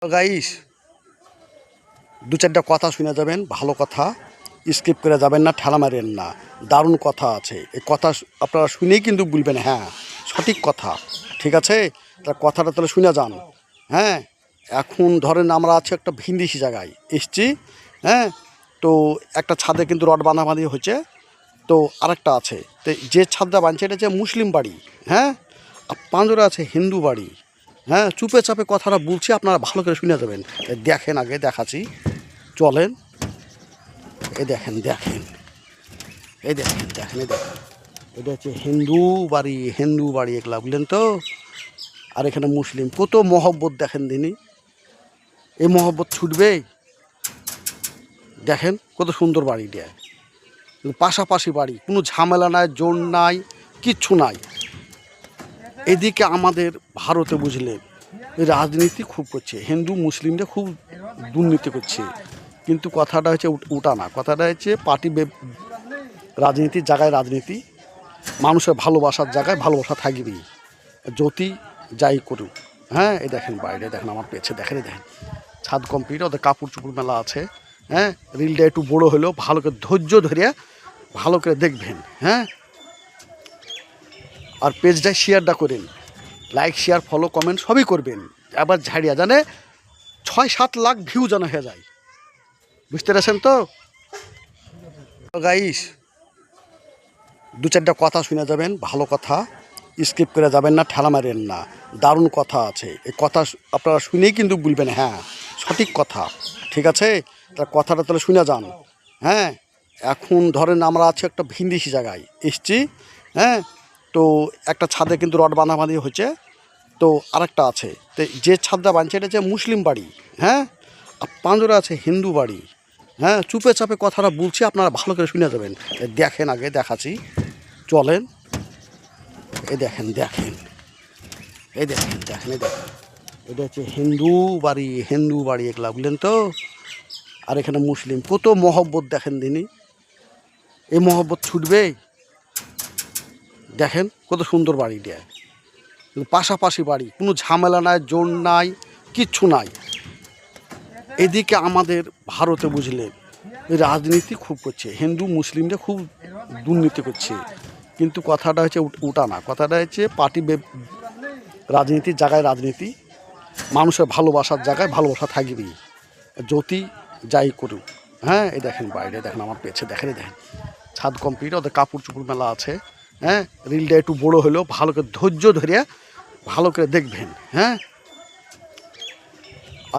Guys, দু চারটা কথা শুনে যাবেন, ভালো কথা, স্কিপ করে যাবেন না, ঠেলা মারেন না। দারুণ কথা আছে, এই কথা আপনারা শুনেই কিন্তু বলবেন হ্যাঁ সঠিক কথা। ঠিক আছে, তা কথাটা তাহলে শুনে যান। হ্যাঁ, এখন ধরেন আমরা আছি একটা ভিনদেশি জায়গায় এসছি। হ্যাঁ, তো একটা ছাদে কিন্তু রড বাঁধাবাঁধি হয়েছে, তো আরেকটা আছে, তো যে ছাদটা বাঁধছে এটা হচ্ছে মুসলিম বাড়ি। হ্যাঁ, আর পাঁজরে আছে হিন্দু বাড়ি। হ্যাঁ, চুপে চাপে কথাটা বলছি, আপনারা ভালো করে শুনে যাবেন। দেখেন, আগে দেখাচ্ছি, চলেন। এই দেখেন দেখেন, এই দেখেন দেখেন, এই দেখেন, এটা হচ্ছে হিন্দু বাড়ি এগুলা, বুঝলেন তো। আর এখানে মুসলিম, কত মহব্বত দেখেন দিনই, এই মহব্বত ছুটবে। দেখেন কত সুন্দর বাড়ি দেয়, পাশাপাশি বাড়ি, কোনো ঝামেলা নাই, জোর নাই, কিচ্ছু নাই। এদিকে আমাদের ভারতে বুঝলেন রাজনীতি খুব করছে, হিন্দু মুসলিমরা খুব দুর্নীতি করছে। কিন্তু কথাটা হচ্ছে ওটা না, কথাটা হচ্ছে পার্টি রাজনীতির জায়গায় রাজনীতি, মানুষের ভালোবাসার জায়গায় ভালোবাসা থাকবেই, যতি যাই করুক। হ্যাঁ, এই দেখেন বাইরে দেখেন, আমার পেছে দেখেন, দেখেন ছাদ কমপ্লিট, ওদের কাপড় চুপড় মেলা আছে। হ্যাঁ, রিলটা একটু বড়ো হলেও ভালো করে ধৈর্য ধরে ভালো করে দেখবেন। হ্যাঁ, আর পেজটায় শেয়ারটা করেন, লাইক শেয়ার ফলো কমেন্ট সবই করবেন। আবার ঝাড়িয়া জানে 6-7 লাখ ভিউ যেন হয়ে যায়, বুঝতে পারছেন তো গাইস। দু চারটা কথা শুনে যাবেন, ভালো কথা, স্কিপ করে যাবেন না, ঠেলা মারেন না। দারুণ কথা আছে, এই কথা আপনারা শুনেই কিন্তু বলবেন হ্যাঁ সঠিক কথা। ঠিক আছে, তা কথাটা তাহলে শুনে যান। হ্যাঁ, এখন ধরেন আমরা আছি একটা ভিনদেশি জায়গায় এসছি। হ্যাঁ, তো একটা ছাদে কিন্তু রড বাঁধাবাঁধি হয়েছে, তো আরেকটা আছে, তো যে ছাদটা বাঁধছে এটা হচ্ছে মুসলিম বাড়ি। হ্যাঁ, আর পাঁজরে আছে হিন্দু বাড়ি। হ্যাঁ, চুপে চাপে কথাটা বলছি, আপনারা ভালো করে শুনে যাবেন। দেখেন, আগে দেখাচ্ছি, চলেন। এই দেখেন দেখেন, এই দেখেন দেখেন, এই দেখেন, এটা হচ্ছে হিন্দু বাড়ি এগুলা, বুঝলেন তো। আর এখানে মুসলিম, কত মহব্বত দেখেন দিনই, এই মহব্বত ছুটবে। দেখেন কত সুন্দর বাড়ি দেয়, পাশাপাশি বাড়ি, কোনো ঝামেলা নাই, জোর নাই, কিচ্ছু নাই। এদিকে আমাদের ভারতে বুঝলেন রাজনীতি খুব করছে, হিন্দু মুসলিমরা খুব দুর্নীতি করছে। কিন্তু কথাটা হচ্ছে ওটা না, কথাটা হচ্ছে পার্টি রাজনীতির জায়গায় রাজনীতি, মানুষের ভালোবাসার জায়গায় ভালোবাসা থাকবেই, যতি যাই করুক। হ্যাঁ, এই দেখেন বাইরে দেখেন, আমার পেছে দেখেন, দেখেন ছাদ কমপ্লিট, ওদের কাপড় চুপড় মেলা আছে। হ্যাঁ, রিলটা একটু বড়ো হলেও ভালো করে ধৈর্য ধরে ভালো করে দেখবেন। হ্যাঁ,